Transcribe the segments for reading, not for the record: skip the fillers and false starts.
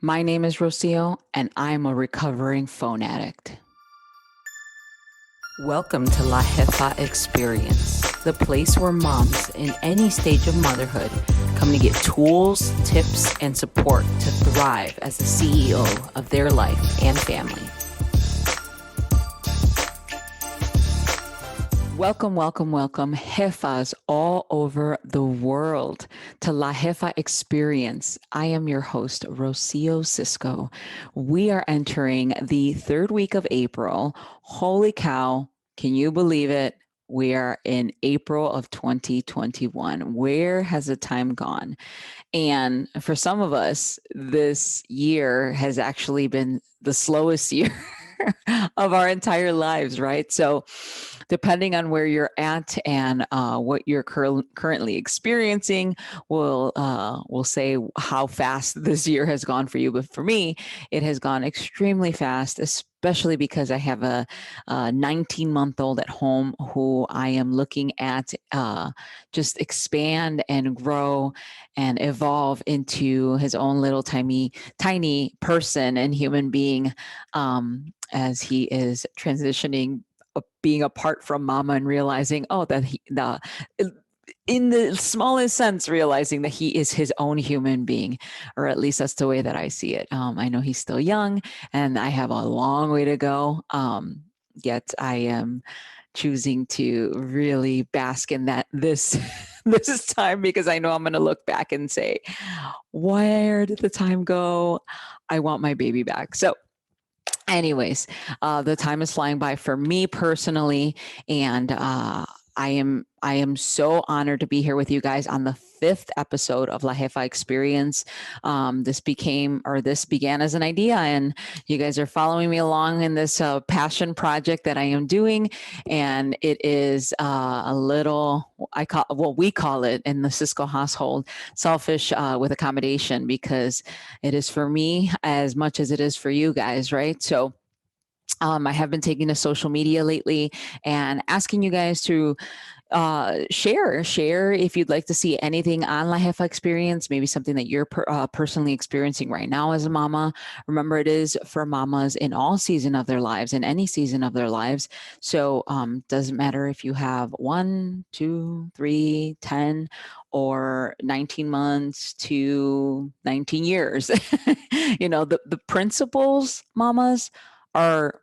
My name is Rocio, and I'm a recovering phone addict. Welcome to La Jefa Experience, the place where moms in any stage of motherhood come to get tools, tips, and support to thrive as the CEO of their life and family. Welcome, Jefas all over the world to La Jefa Experience. I am your host, Rocio Cisco. We are entering the third week of April. Holy cow, can you believe it? We are in April of 2021. Where has the time gone? And for some of us, this year has actually been the slowest year of our entire lives, right? So, depending on where you're at and what you're currently experiencing, will say how fast this year has gone for you. But for me, it has gone extremely fast, especially because I have a 19-month-old at home who I am looking at just expand and grow and evolve into his own little tiny person and human being as he is transitioning, being apart from mama and realizing, in the smallest sense, realizing that he is his own human being, or at least that's the way that I see it. I know he's still young and I have a long way to go. Yet I am choosing to really bask in that this is time, because I know I'm going to look back and say, where did the time go? I want my baby back. So anyways, the time is flying by for me personally, and I am so honored to be here with you guys on the 5th episode of La Jefa Experience. This began as an idea, and you guys are following me along in this passion project that I am doing, and it is a little, we call it in the Cisco household, selfish with accommodation, because it is for me as much as it is for you guys, right? So I have been taking to social media lately and asking you guys to share if you'd like to see anything on La Jefa Experience, maybe something that you're personally experiencing right now as a mama. Remember, it is for mamas in all season of their lives, in any season of their lives. So doesn't matter if you have 1, 2, 3, 10, or 19 months to 19 years. The principles, mamas, are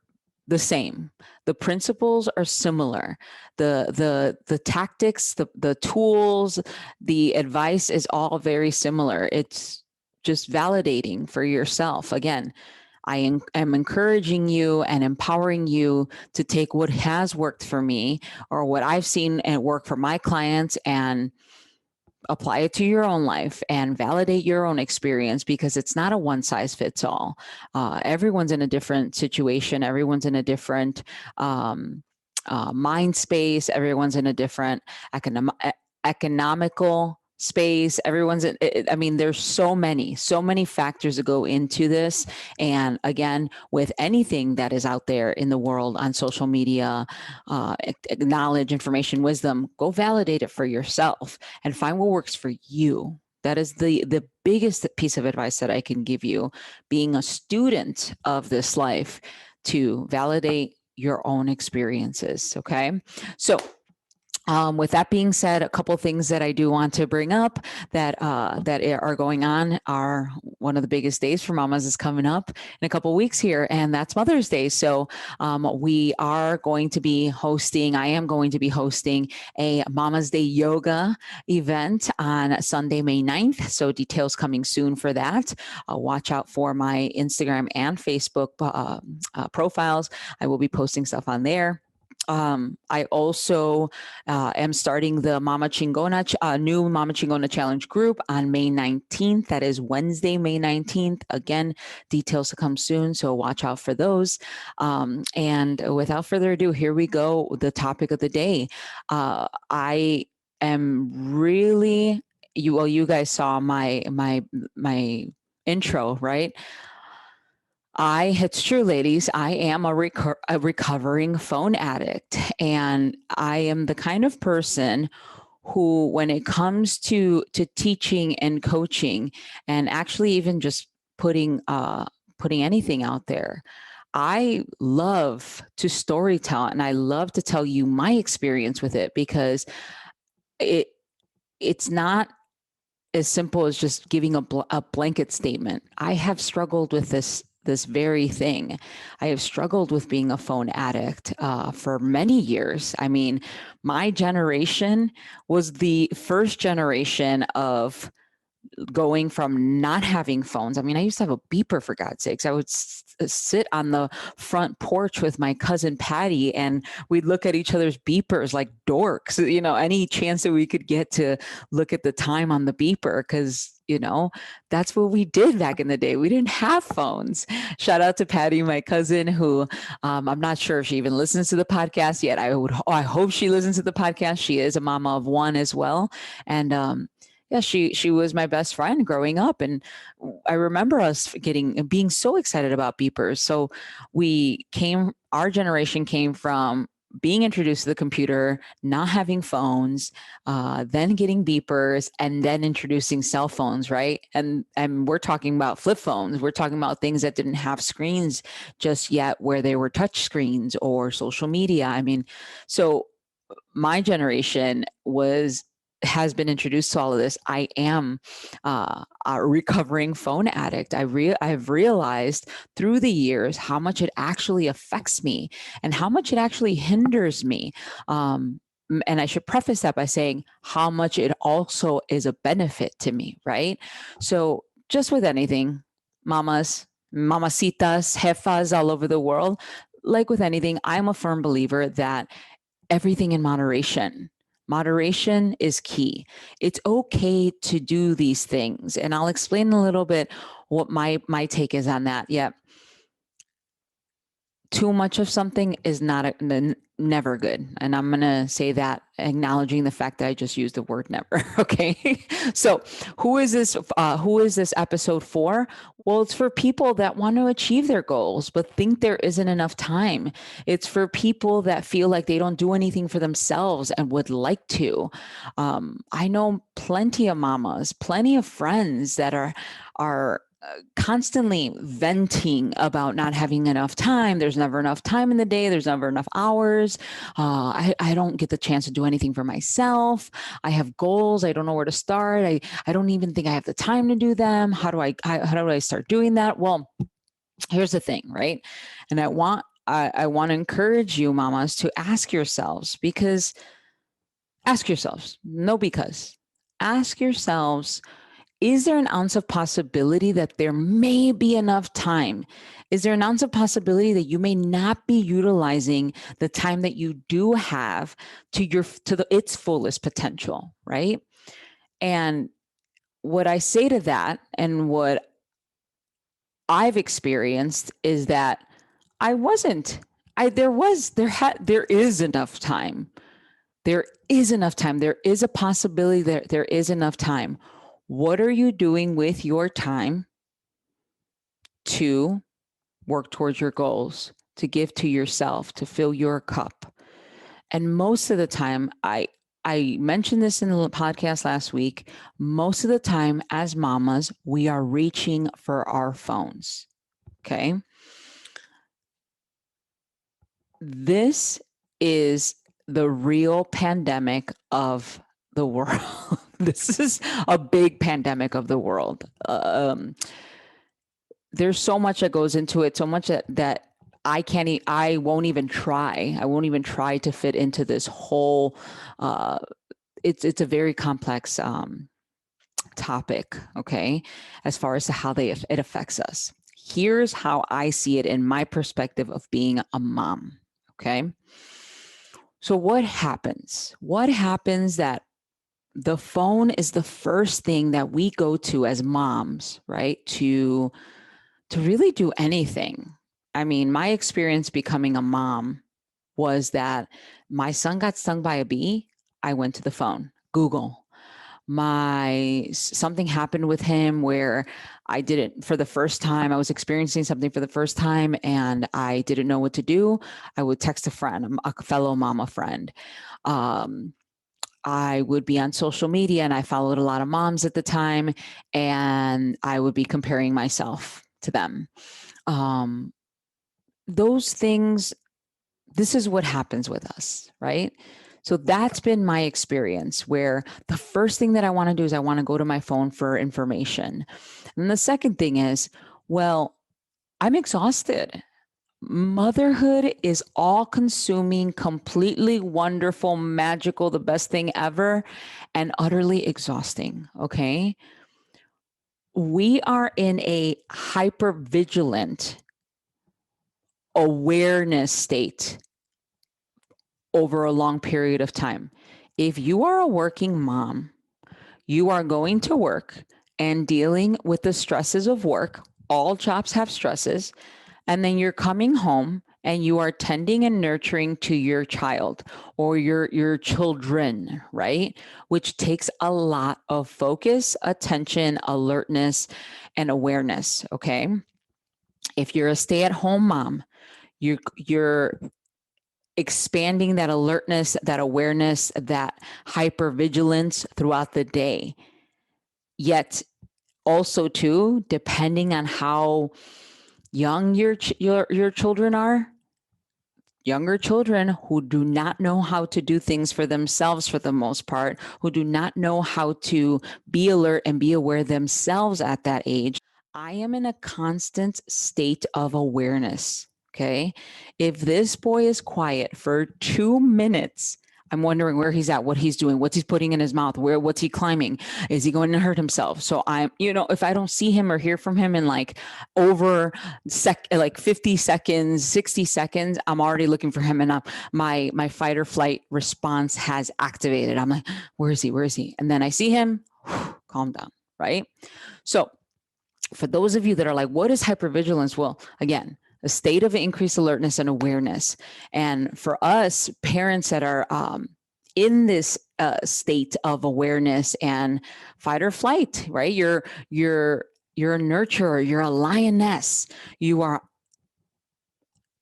the same. The principles are similar. The tactics, the tools, the advice is all very similar. It's just validating for yourself. Again, I am encouraging you and empowering you to take what has worked for me, or what I've seen and work for my clients, and apply it to your own life and validate your own experience, because it's not a one size fits all. Everyone's in a different situation. Everyone's in a different mind space. Everyone's in a different economical space. Everyone's there's so many factors that go into this. And again, with anything that is out there in the world on social media, knowledge, information, wisdom, go validate it for yourself and find what works for you. That is the biggest piece of advice that I can give you, being a student of this life, to validate your own experiences. Okay. So with that being said, a couple of things that I do want to bring up that are going on are, one of the biggest days for mamas is coming up in a couple of weeks here, and that's Mother's Day. So I am going to be hosting a Mama's Day yoga event on Sunday, May 9th. So details coming soon for that. Watch out for my Instagram and Facebook profiles. I will be posting stuff on there. I also am starting the Mama Chingona, new Mama Chingona Challenge group on May 19th. That is Wednesday, May 19th. Again, details to come soon, so watch out for those. And without further ado, here we go. The topic of the day. I am really, you guys saw my intro, right? It's true, ladies, I am a recovering phone addict, and I am the kind of person who, when it comes to teaching and coaching, and actually even just putting anything out there. I love to storytell, and I love to tell you my experience with it, because it's not as simple as just giving a blanket statement. I have struggled with this very thing. I have struggled with being a phone addict for many years. I mean, my generation was the first generation of going from not having phones. I mean, I used to have a beeper, for God's sakes. I would sit on the front porch with my cousin Patty, and we'd look at each other's beepers like dorks, any chance that we could get to look at the time on the beeper, because that's what we did back in the day. We didn't have phones. Shout out to Patty, my cousin, who I'm not sure if she even listens to the podcast yet. I hope she listens to the podcast. She is a mama of one as well. And yeah, she was my best friend growing up. And I remember us being so excited about beepers. So our generation came from being introduced to the computer, not having phones, then getting beepers, and then introducing cell phones, right? And we're talking about flip phones. We're talking about things that didn't have screens just yet, where they were touch screens or social media. I mean, so my generation has been introduced to all of this. I am a recovering phone addict. I've realized through the years how much it actually affects me and how much it actually hinders me. And I should preface that by saying how much it also is a benefit to me, right? So just with anything, mamas, mamacitas, jefas all over the world, like with anything, I'm a firm believer that everything in moderation. Moderation is key. It's okay to do these things. And I'll explain a little bit what my take is on that. Yeah. Too much of something is never good. And I'm going to say that, acknowledging the fact that I just used the word never. Okay. So who is this episode for? Well, it's for people that want to achieve their goals, but think there isn't enough time. It's for people that feel like they don't do anything for themselves and would like to. I know plenty of mamas, plenty of friends that are constantly venting about not having enough time. There's never enough time in the day. There's never enough hours. I don't get the chance to do anything for myself. I have goals. I don't know where to start. I don't even think I have the time to do them. How do I start doing that? Well, here's the thing, right? And I want to encourage you, mamas, to ask yourselves, ask yourselves, is there an ounce of possibility that there may be enough time? Is there an ounce of possibility that you may not be utilizing the time that you do have to its fullest potential, right? And what I say to that, and what I've experienced, is that there is enough time. There is enough time. There is a possibility that there is enough time. What are you doing with your time to work towards your goals, to give to yourself, to fill your cup? And most of the time, I mentioned this in the podcast last week, most of the time as mamas, we are reaching for our phones, okay? This is the real pandemic of the world. This is a big pandemic of the world. There's so much that goes into it, so much that I won't even try to fit into this whole, it's a very complex topic, okay, as far as to how it affects us. Here's how I see it in my perspective of being a mom, okay? So what happens? That the phone is the first thing that we go to as moms, right? To really do anything. I mean, my experience becoming a mom was that my son got stung by a bee. I went to the phone, Google. Something happened with him where I was experiencing something for the first time and I didn't know what to do. I would text a friend, a fellow mama friend. I would be on social media, and I followed a lot of moms at the time, and I would be comparing myself to them. Those things, this is what happens with us, right? So that's been my experience, where the first thing that I want to do is I want to go to my phone for information. And the second thing is, well, I'm exhausted. Motherhood is all consuming, completely wonderful, magical, the best thing ever, and utterly exhausting. Okay. We are in a hyper vigilant awareness state over a long period of time. If you are a working mom, you are going to work and dealing with the stresses of work. All jobs have stresses. And then you're coming home and you are tending and nurturing to your child or your children, right? Which takes a lot of focus, attention, alertness, and awareness. Okay. If you're a stay-at-home mom, you're expanding that alertness, that awareness, that hypervigilance throughout the day. Yet also too, depending on how young your children are, younger children who do not know how to do things for themselves for the most part, who do not know how to be alert and be aware themselves at that age, I am in a constant state of awareness. Okay. If this boy is quiet for 2 minutes, I'm wondering where he's at, what he's doing, what's he putting in his mouth, what's he climbing? Is he going to hurt himself? So I'm, if I don't see him or hear from him in like over like 50 seconds, 60 seconds, I'm already looking for him. And my fight or flight response has activated. I'm like, where is he? Where is he? And then I see him, calm down. Right. So for those of you that are like, what is hypervigilance? Well, again, a state of increased alertness and awareness. And for us parents that are in this state of awareness and fight or flight, right? You're a nurturer, you're a lioness. You are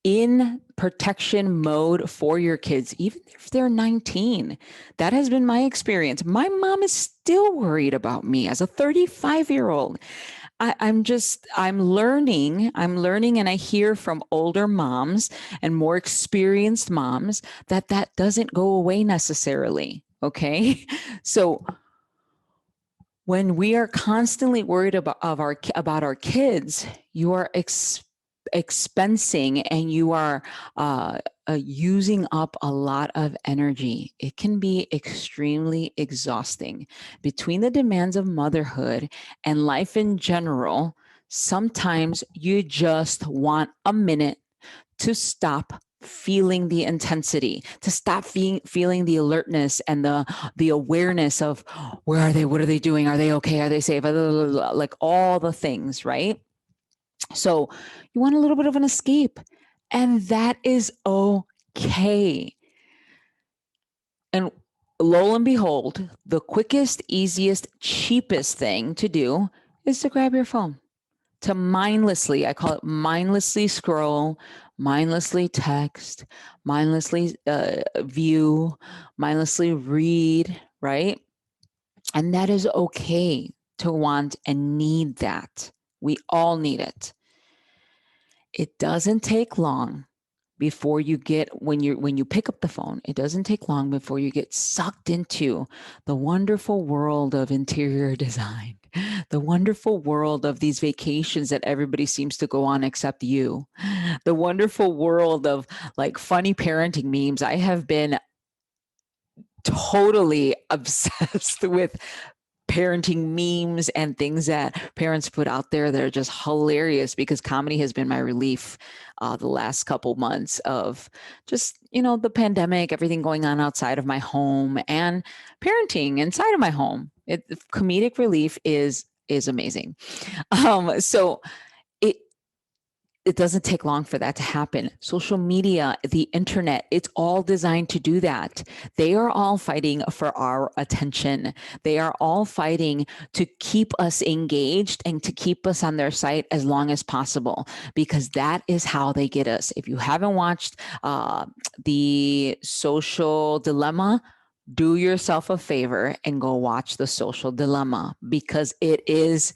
in protection mode for your kids, even if they're 19. That has been my experience. My mom is still worried about me as a 35-year-old. I'm learning, and I hear from older moms and more experienced moms that doesn't go away necessarily. Okay. So when we are constantly worried about our kids, you are expensing and you are using up a lot of energy. It can be extremely exhausting. Between the demands of motherhood and life in general, sometimes you just want a minute to stop feeling the intensity, to stop feeling the alertness and the awareness of where are they, what are they doing, are they okay, are they safe, like all the things, right? So you want a little bit of an escape, and that is okay. And lo and behold, the quickest, easiest, cheapest thing to do is to grab your phone, to mindlessly, I call it mindlessly scroll, mindlessly text, mindlessly view, mindlessly read, right? And that is okay to want and need that. We all need it. It doesn't take long before you get, when you pick up the phone, it doesn't take long before you get sucked into the wonderful world of interior design, the wonderful world of these vacations that everybody seems to go on except you, the wonderful world of like funny parenting memes. I have been totally obsessed with parenting memes and things that parents put out there that are just hilarious, because comedy has been my relief the last couple months of just, the pandemic, everything going on outside of my home, and parenting inside of my home. Comedic relief is amazing. So it doesn't take long for that to happen. Social media, the internet, it's all designed to do that. They are all fighting for our attention. They are all fighting to keep us engaged and to keep us on their site as long as possible, because that is how they get us. If you haven't watched The Social Dilemma, do yourself a favor and go watch The Social Dilemma, because it is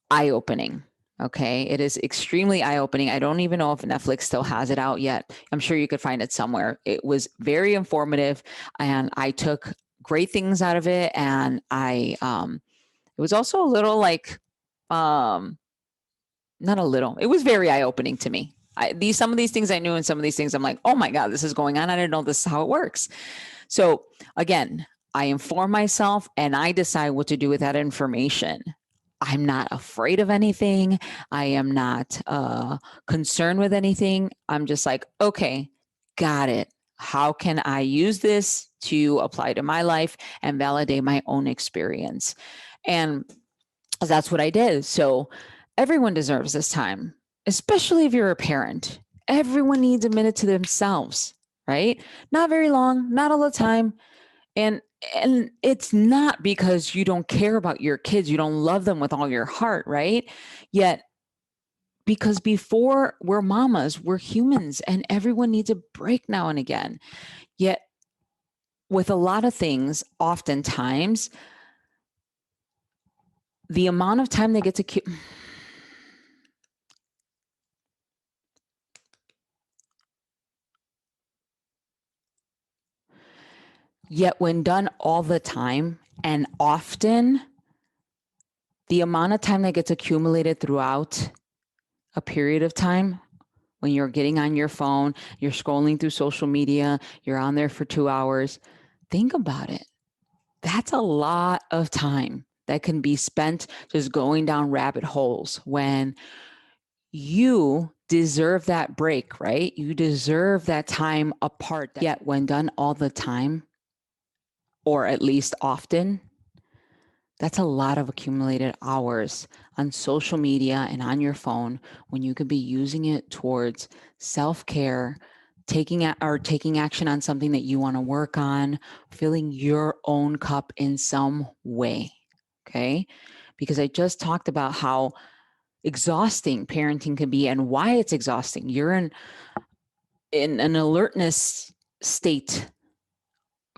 eye-opening. Okay. It is extremely eye-opening. I don't even know if Netflix still has it out yet. I'm sure you could find it somewhere. It was very informative, and I took great things out of it. And it was also a little like, not a little, it was very eye-opening to me. Some of these things I knew, and some of these things I'm like, oh my God, this is going on. I didn't know this is how it works. So again, I inform myself and I decide what to do with that information. I'm not afraid of anything. I am not concerned with anything. I'm just like, okay, got it. How can I use this to apply to my life and validate my own experience? And that's what I did. So everyone deserves this time, especially if you're a parent. Everyone needs a minute to themselves, right? Not very long, not all the time. And it's not because you don't care about your kids, you don't love them with all your heart, right? Yet, because before we're mamas, we're humans, and everyone needs a break now and again. Yet, with a lot of things, oftentimes, the amount of time they get to yet when done all the time and often, the amount of time that gets accumulated throughout a period of time, when you're getting on your phone, you're scrolling through social media, you're on there for 2 hours, think about it. That's a lot of time that can be spent just going down rabbit holes, when you deserve that break, right? You deserve that time apart. Yet when done all the time, or at least often, that's a lot of accumulated hours on social media and on your phone, when you could be using it towards self-care, taking action on something that you want to work on, filling your own cup in some way. Okay? Because I just talked about how exhausting parenting can be and why it's exhausting. You're in an alertness state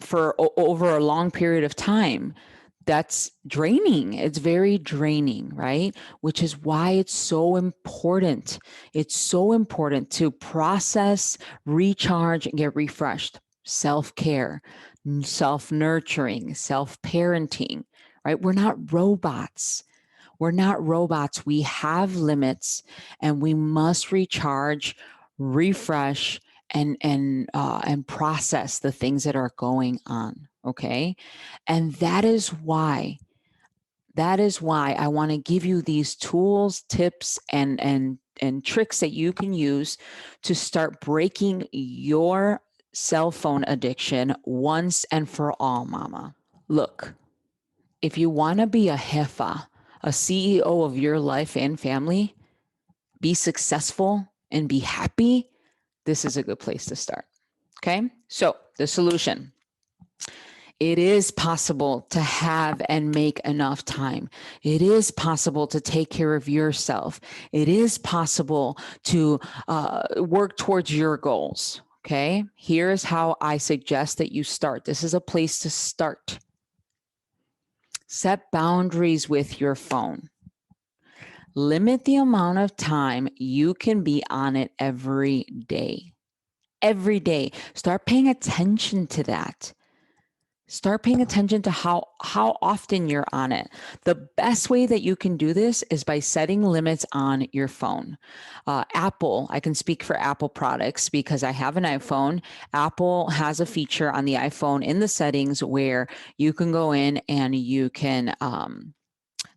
for over a long period of time. That's draining. It's very draining, right? Which is why it's so important. It's so important to process, recharge, and get refreshed. Self-care, self-nurturing, self-parenting, right? We're not robots. We're not robots. We have limits, and we must recharge, refresh, and process the things that are going on. Okay. And that is why I want to give you these tools, tips, and tricks that you can use to start breaking your cell phone addiction once and for all, mama. Look, if you want to be a Jefa, a CEO of your life and family, be successful and be happy, this is a good place to start. Okay. So the solution: it is possible to have and make enough time. It is possible to take care of yourself. It is possible to work towards your goals. Okay. Here's how I suggest that you start. This is a place to start. Set boundaries with your phone. Limit the amount of time you can be on it every day. Every day. Start paying attention to that. Start paying attention to how often you're on it. The best way that you can do this is by setting limits on your phone. Apple, I can speak for Apple products because I have an iPhone. Apple has a feature on the iPhone in the settings where you can go in and you can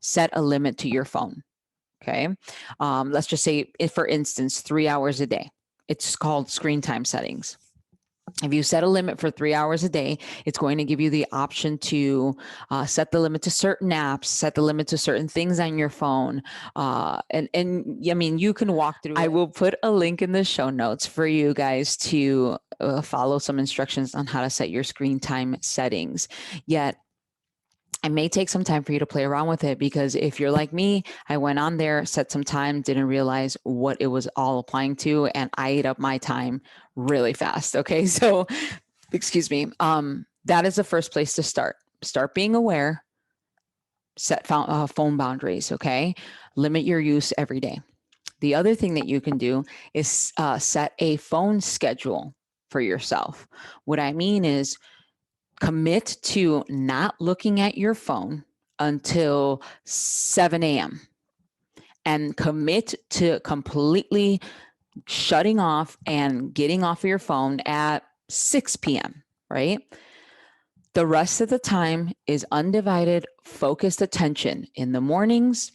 set a limit to your phone. Okay. Let's just say, if, for instance, 3 hours a day. It's called screen time settings. If you set a limit for 3 hours a day, it's going to give you the option to set the limit to certain apps, set the limit to certain things on your phone. And I mean, you can walk through. I will put a link in the show notes for you guys to follow some instructions on how to set your screen time settings. Yet, it may take some time for you to play around with it, because if you're like me, I went on there, set some time, didn't realize what it was all applying to, and I ate up my time really fast. Okay. So, excuse me. That is the first place to start. Start being aware, set phone boundaries, okay? Limit your use every day. The other thing that you can do is set a phone schedule for yourself. What I mean is commit to not looking at your phone until 7 a.m. and commit to completely shutting off and getting off of your phone at 6 p.m., right? The rest of the time is undivided, focused attention in the mornings.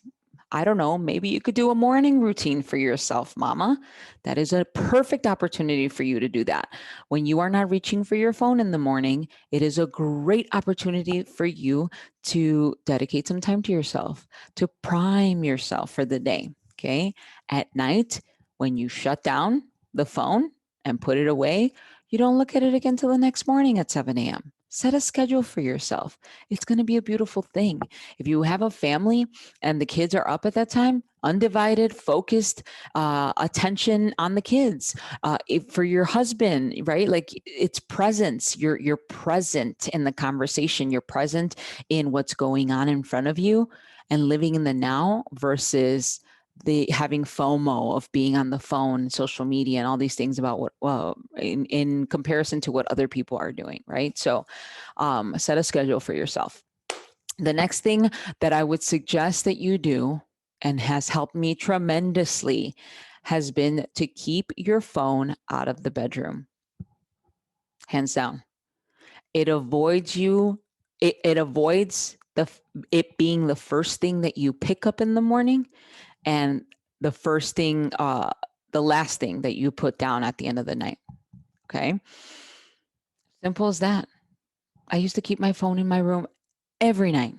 I don't know, maybe you could do a morning routine for yourself, mama. That is a perfect opportunity for you to do that. When you are not reaching for your phone in the morning, it is a great opportunity for you to dedicate some time to yourself, to prime yourself for the day. Okay. At night, when you shut down the phone and put it away, you don't look at it again till the next morning at 7 a.m. Set a schedule for yourself. It's going to be a beautiful thing. If you have a family and the kids are up at that time, undivided, focused attention on the kids. For your husband, right? Like it's presence. You're present in the conversation. You're present in what's going on in front of you and living in the now versus the having FOMO of being on the phone, social media, and all these things about what, well, in comparison to what other people are doing, right? So set a schedule for yourself. The next thing that I would suggest that you do, and has helped me tremendously, has been to keep your phone out of the bedroom. Hands down. It avoids you, it avoids it being the first thing that you pick up in the morning and the first thing, the last thing that you put down at the end of the night. Okay. Simple as that. I used to keep my phone in my room every night.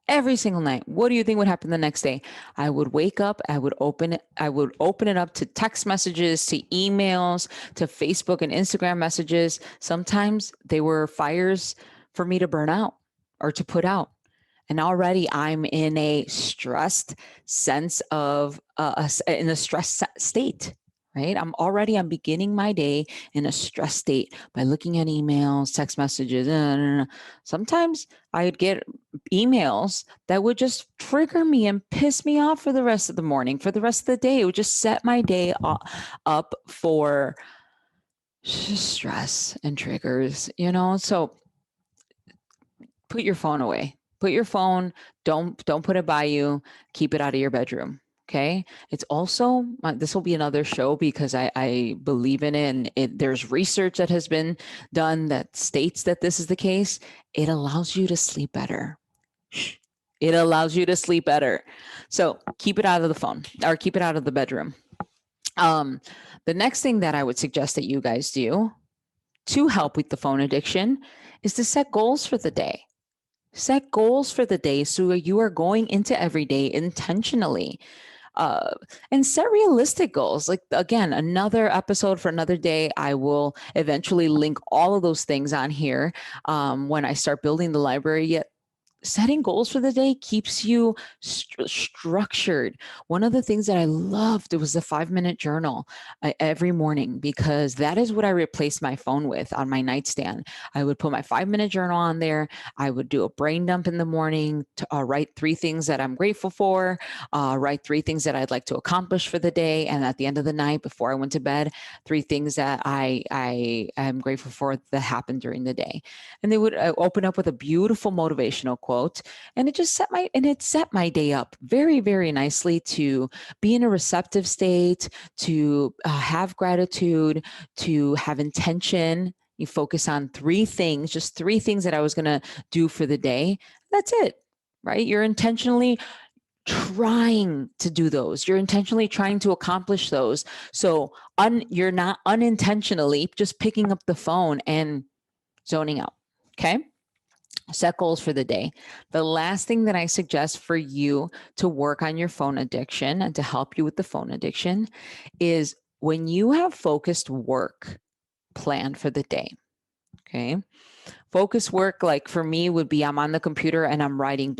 Every single night. What do you think would happen the next day? I would wake up, I would open it up to text messages, to emails, to Facebook and Instagram messages. Sometimes they were fires for me to burn out or to put out. And already I'm in a stressed sense of, in a stressed state, right? I'm beginning my day in a stress state by looking at emails, text messages. Sometimes I'd get emails that would just trigger me and piss me off for the rest of the morning, for the rest of the day. It would just set my day up for stress and triggers, So put your phone away. Put your phone, don't put it by you, keep it out of your bedroom. Okay. It's also, this will be another show because I believe in it. And there's research that has been done that states that this is the case. It allows you to sleep better. It allows you to sleep better. So keep it out of the phone or keep it out of the bedroom. The next thing that I would suggest that you guys do to help with the phone addiction is to set goals for the day. Set goals for the day so you are going into every day intentionally. And set realistic goals. Like, again, another episode for another day. I will eventually link all of those things on here when I start building the library. Yet setting goals for the day keeps you structured. One of the things that I loved was the 5-minute journal every morning, because that is what I replaced my phone with on my nightstand. I would put my 5-minute journal on there. I would do a brain dump in the morning to write 3 things that I'm grateful for, write 3 things that I'd like to accomplish for the day. And at the end of the night, before I went to bed, 3 things that I am grateful for that happened during the day. And they would open up with a beautiful motivational quote. And it just set my day up very, very nicely to be in a receptive state, to have gratitude, to have intention. You focus on 3 things, just 3 things that I was going to do for the day. That's it, right? You're intentionally trying to do those. You're intentionally trying to accomplish those. So you're not unintentionally just picking up the phone and zoning out. Okay. Set goals for the day. The last thing that I suggest for you to work on your phone addiction and to help you with the phone addiction is when you have focused work planned for the day. Okay. Focus work, like for me, would be I'm on the computer and I'm I'm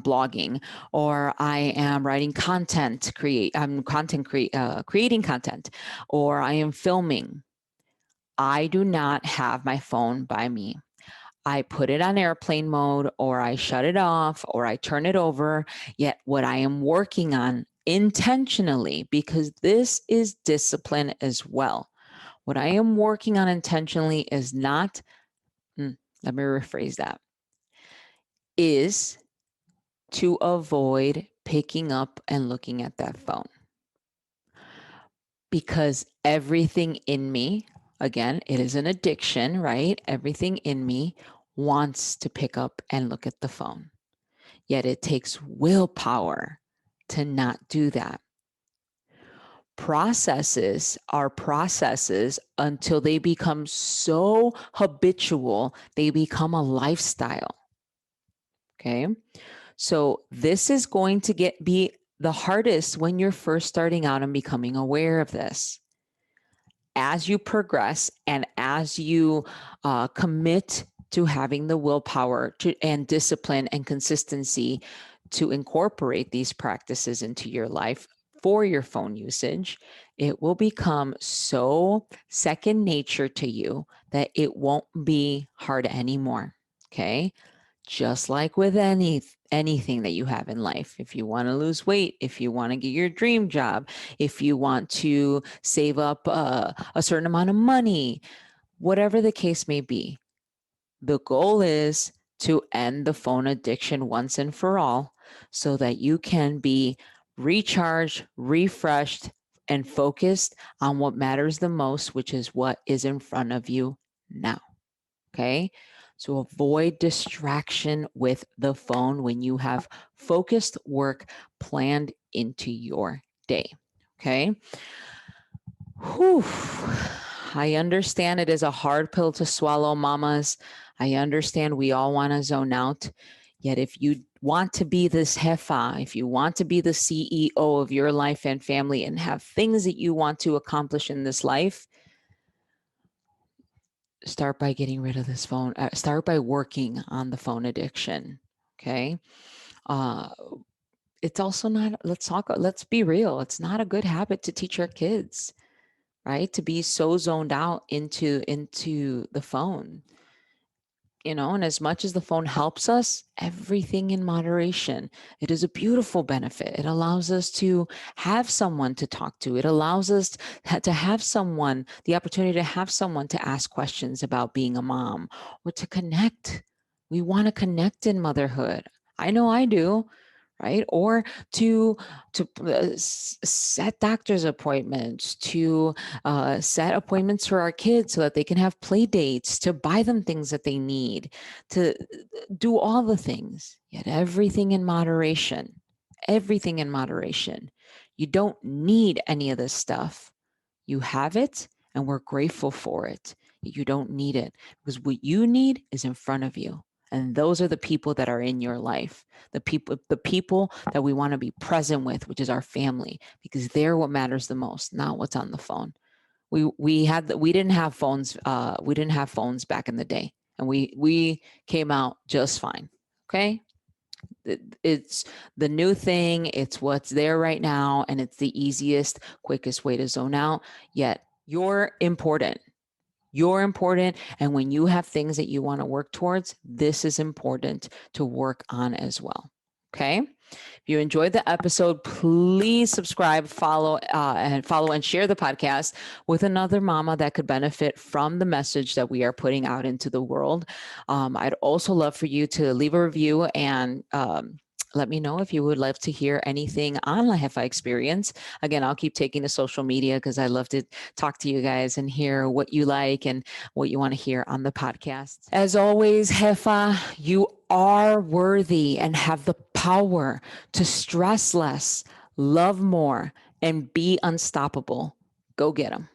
blogging, or I am writing content, creating content, or I am filming. I do not have my phone by me. I put it on airplane mode, or I shut it off, or I turn it over. Yet what I am working on intentionally, because this is discipline as well. What I am working on intentionally is not, let me rephrase that, is to avoid picking up and looking at that phone. Because everything in me, again, it is an addiction, right? Everything in me wants to pick up and look at the phone. Yet it takes willpower to not do that. Processes are processes until they become so habitual, they become a lifestyle. Okay. So this is going to be the hardest when you're first starting out and becoming aware of this. As you progress and as you commit to having the willpower and discipline and consistency to incorporate these practices into your life for your phone usage, it will become so second nature to you that it won't be hard anymore. Okay. Just like with anything that you have in life. If you want to lose weight, if you want to get your dream job, if you want to save up a certain amount of money, whatever the case may be, the goal is to end the phone addiction once and for all so that you can be recharged, refreshed, and focused on what matters the most, which is what is in front of you now. Okay. So avoid distraction with the phone when you have focused work planned into your day. Okay. Whew. I understand it is a hard pill to swallow, mamas. I understand we all want to zone out. Yet if you want to be this Jefa, if you want to be the CEO of your life and family and have things that you want to accomplish in this life, start by getting rid of this phone. Start by working on the phone addiction. Okay. Uh, it's also not, let's be real. It's not a good habit to teach our kids, right? To be so zoned out into the phone. And as much as the phone helps us, everything in moderation. It is a beautiful benefit. It allows us to have someone to talk to. It allows us to have someone, the opportunity to have someone to ask questions about being a mom or to connect. We want to connect in motherhood. I know I do. Right. Or to set doctor's appointments, to set appointments for our kids so that they can have play dates, to buy them things that they need, to do all the things, yet everything in moderation, everything in moderation. You don't need any of this stuff. You have it and we're grateful for it. You don't need it because what you need is in front of you. And those are the people that are in your life, the people that we want to be present with, which is our family, because they're what matters the most, not what's on the phone. We didn't have phones. We didn't have phones back in the day, and we came out just fine. Okay. It's the new thing. It's what's there right now. And it's the easiest, quickest way to zone out. Yet you're important. You're important. And when you have things that you want to work towards, this is important to work on as well. Okay. If you enjoyed the episode, please subscribe, follow and share the podcast with another mama that could benefit from the message that we are putting out into the world. I'd also love for you to leave a review and let me know if you would love to hear anything on the Jefa experience. Again, I'll keep taking to social media because I love to talk to you guys and hear what you like and what you want to hear on the podcast. As always, Jefa, you are worthy and have the power to stress less, love more, and be unstoppable. Go get them.